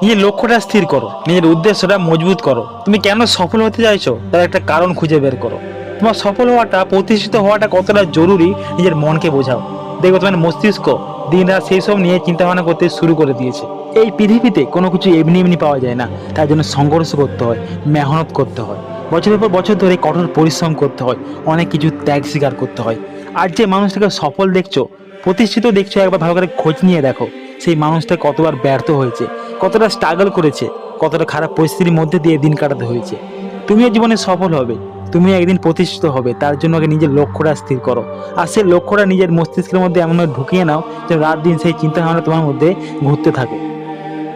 নিজের লক্ষ্যটা স্থির করো, নিজের উদ্দেশ্যটা মজবুত করো। তুমি কেন সফল হতে চাইছো তার একটা কারণ খুঁজে বের করো। তোমার সফল হওয়াটা, প্রতিষ্ঠিত হওয়াটা কতটা জরুরি নিজের মনকে বোঝাও। দেখো তোমার মস্তিষ্ক দিন রাত সেই সব নিয়ে চিন্তা ভাবনা করতে শুরু করে দিয়েছে। এই পৃথিবীতে কোনো কিছু এমনি এমনি পাওয়া যায় না, তার জন্য সংঘর্ষ করতে হয়, মেহনত করতে হয়, বছরের পর বছর ধরে কঠোর পরিশ্রম করতে হয়, অনেক কিছু ত্যাগ স্বীকার করতে হয়। আর যে মানুষটাকে সফল দেখছো, প্রতিষ্ঠিত দেখছো, একবার ভালো করে খোঁজ নিয়ে দেখো সেই মানুষটা কতবার ব্যর্থ হয়েছে, কতটা স্ট্রাগল করেছে, কতটা খারাপ পরিস্থিতির মধ্যে দিয়ে দিন কাটাতে হয়েছে। তুমিও জীবনে সফল হবে, তুমি একদিন প্রতিষ্ঠিত হবে, তার জন্য আগে নিজের লক্ষ্যটা স্থির করো। আর সেই লক্ষ্যটা নিজের মস্তিষ্কের মধ্যে এমনভাবে ঢুকিয়ে নাও যে রাত দিন সেই চিন্তা ভাবনা তোমার মধ্যে ঘুরতে থাকে।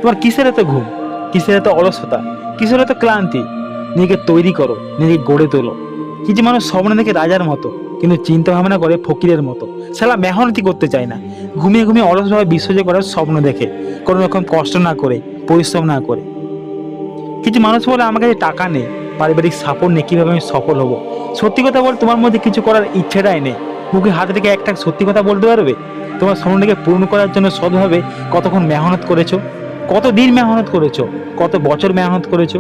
তোমার কিসের এত ঘুম, কিসের এত অলসতা, কিসের এত ক্লান্তি? নিজেকে তৈরি করো, নিজেকে গড়ে তোলো। কিছু মানুষ স্বপ্ন দেখে রাজার মতো, কিন্তু চিন্তা ভাবনা করে ফকিরের মতো। সালা মেহনতি করতে চায় না, ঘুমিয়ে ঘুমিয়ে অলসভাবে বিসর্জন করার স্বপ্ন দেখে, কোনো রকম কষ্ট না করে, পরিশ্রম না করে। কিছু মানুষ বলে আমার কাছে টাকা নেই, পারিবারিক সাপোর্ট নেই, কিভাবে আমি সফল হব? সত্যি কথা বল, তোমার মধ্যে কিছু করার ইচ্ছেটাই নেই। মুখে হাতে থেকে একটা সত্যি কথা বলতে পারবে? তোমার স্বপ্নটাকে পূরণ করার জন্য সৎভাবে কতক্ষণ মেহনত করেছো, কত দিন মেহনত করেছো, কত বছর মেহনত করেছো?